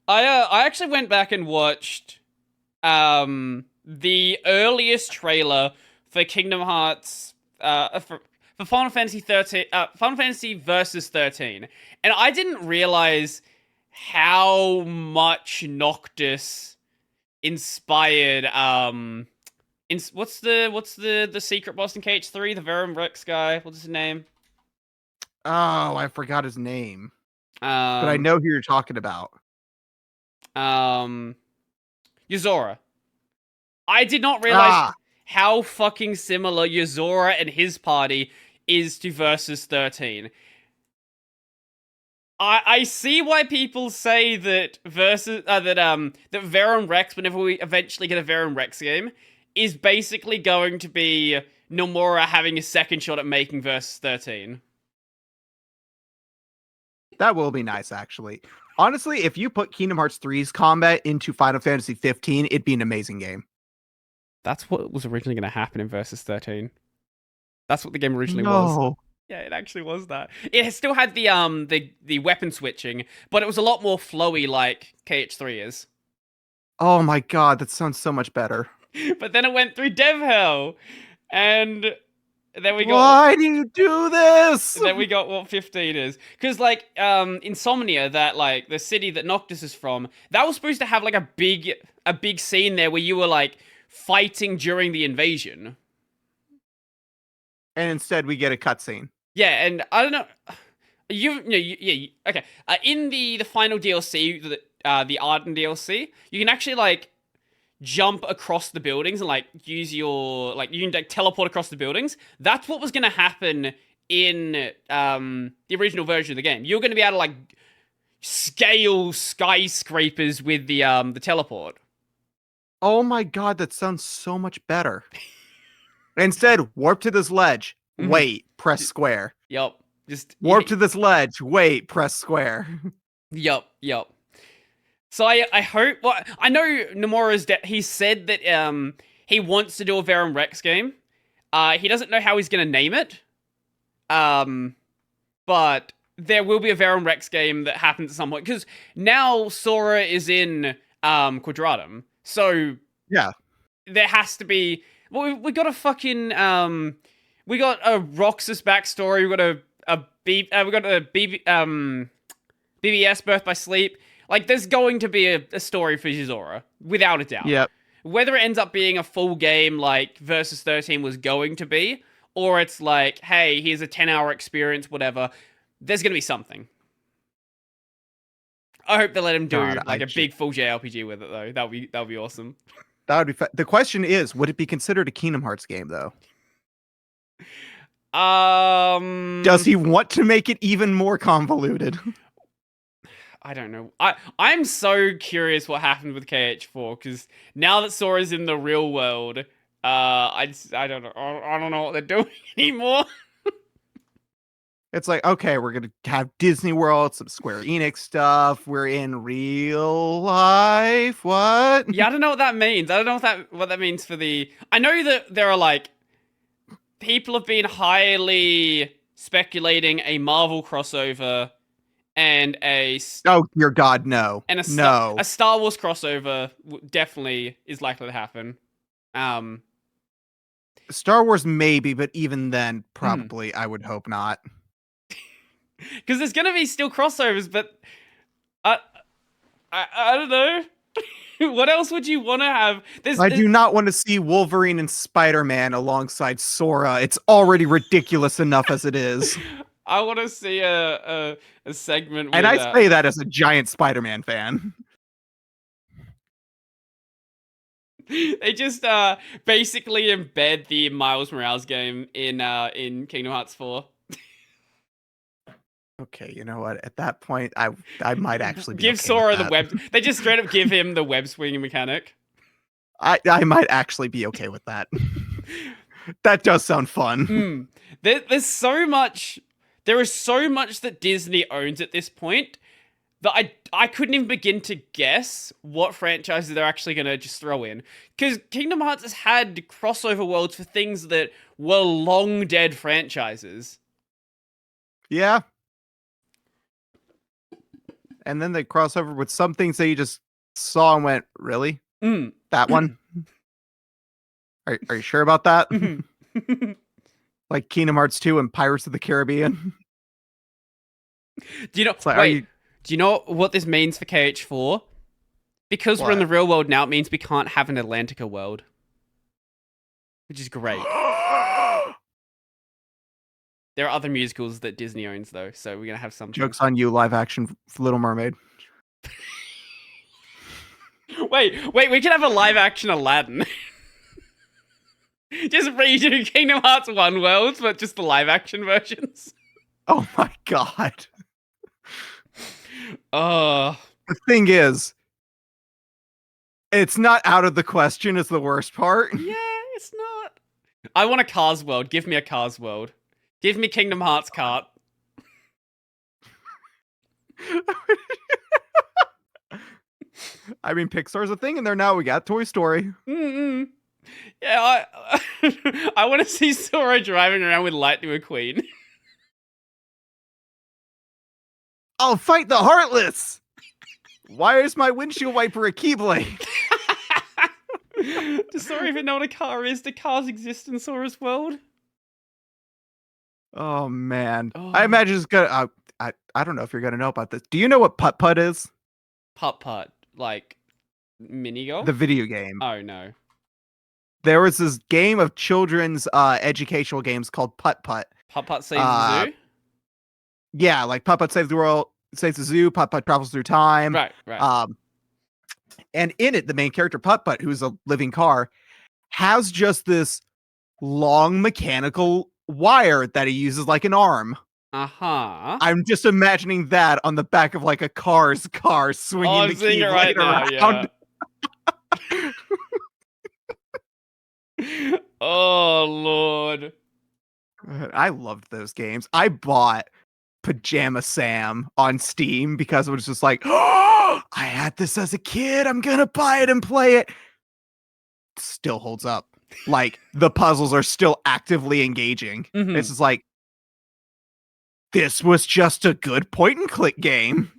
I actually went back and watched the earliest trailer for Kingdom Hearts for Final Fantasy 13 Final Fantasy Versus 13. And I didn't realize how much Noctis inspired what's the secret boss in KH3, the Verum Rex guy, what's his name? Oh, I forgot his name. But I Um know who you're talking about. um Yuzora. I did not realize Ah, how fucking similar Yuzora and his party is to Versus 13. I see why people say that that Verum Rex, whenever we eventually get a Verum Rex game, is basically going to be Nomura having a second shot at making Versus 13. that will be nice, actually. Honestly, if you put Kingdom Hearts 3's combat into Final Fantasy 15, it'd be an amazing game. That's what was originally going to happen in Versus 13. That's what the game originally was. No. Yeah, it actually was that. It still had the weapon switching, but it was a lot more flowy like KH3 is. Oh my god, that sounds so much better. But then it went through dev hell, and then we got Why do you do this? what 15 is. Because like Insomnia, that like the city that Noctis is from, that was supposed to have like a big scene there where you were like fighting during the invasion. And instead we get a cutscene. Yeah, and I don't know. Okay. In the final DLC, the Arden DLC, you can actually like jump across the buildings and like use your like you can like teleport across the buildings. That's what was gonna happen in the original version of the game. You're gonna be able to like scale skyscrapers with the teleport. Oh my god, that sounds so much better. Instead, warp to this ledge. Wait, press square. Yup. Just Warp to this ledge. Wait, press square. Yup. So I hope. Well, I know Nomura's he said that he wants to do a Verum Rex game. He doesn't know how he's gonna name it. But there will be a Verum Rex game that happens at some point because now Sora is in Quadratum. So Yeah. there has to be. Well, we got a fucking we got a Roxas backstory. We got we got a BBS Birth by Sleep. Like, there's going to be a story for Yuzora, without a doubt. Yep. Whether it ends up being a full game like Versus 13 was going to be, or it's like, hey, here's a 10-hour experience, whatever, there's going to be something. I hope they let him do a big full JRPG with it, though. That would be awesome. That would be the question is, would it be considered a Kingdom Hearts game, though? Does he want to make it even more convoluted? I don't know. I'm so curious what happened with KH4 because now that Sora's in the real world, I don't know. I don't know what they're doing anymore. It's like, okay, we're gonna have Disney World, some Square Enix stuff. We're in real life. What? Yeah, I don't know what that means. I don't know what that means for the. I know that there are like people have been highly speculating a Marvel crossover and oh dear God, no, and a Star Wars crossover definitely is likely to happen. Star Wars maybe, but even then, probably I would hope not. Because there's gonna be still crossovers, but I don't know. What else would you want to have? I do not want to see Wolverine and Spider-Man alongside Sora. It's already ridiculous enough as it is. I want to see a segment. And I say that as a giant Spider-Man fan. They just basically embed the Miles Morales game in Kingdom Hearts 4. Okay, you know what? At that point, I might actually be give Sora the web. They just straight up give him the web swinging mechanic. I might actually be okay with that. That does sound fun. There's so much. There is so much that Disney owns at this point that I couldn't even begin to guess what franchises they're actually going to just throw in. Because Kingdom Hearts has had crossover worlds for things that were long dead franchises. Yeah. and then they cross over with some things that you just saw and went, really? That one? Are you sure about that? Like Kingdom Hearts 2 and Pirates of the Caribbean? Do you know? It's like, wait, do you know what this means for KH4? Because we're in the real world now, it means we can't have an Atlantica world, which is great. There are other musicals that Disney owns, though, so we're gonna have something. Joke's on you, live action Little Mermaid. wait, we can have a live action Aladdin. Just redo Kingdom Hearts 1 worlds, but just the live action versions. Oh my god. The thing is, it's not out of the question is the worst part. Yeah, it's not. I want a Cars world. Give me a Cars world. Give me Kingdom Hearts Kart. I mean, Pixar's a thing, and there now we got Toy Story. Mm-mm. Yeah, I want to see Sora driving around with Lightning McQueen. I'll fight the Heartless! Why is my windshield wiper a Keyblade? Does Sora even know what a car is? Do cars exist in Sora's world? Oh, man. Oh. I imagine it's gonna... I don't know if you're gonna know about this. Do you know what Putt-Putt is? Putt-Putt. Like, mini golf? The video game. Oh, no. There was this game of children's educational games called Putt-Putt. Putt-Putt Saves the Zoo? Yeah, like Putt-Putt Saves the World, Saves the Zoo, Putt-Putt Travels Through Time. Right. And in it, the main character, Putt-Putt, who's a living car, has just this long mechanical wire that he uses like an arm. Uh-huh. I'm just imagining that on the back of like a car swinging the keyblade around. Yeah. Oh, Lord. I loved those games. I bought Pajama Sam on Steam because it was just like, oh, I had this as a kid. I'm going to buy it and play it. Still holds up. Like, the puzzles are still actively engaging. Mm-hmm. It's just like, this was just a good point and click game.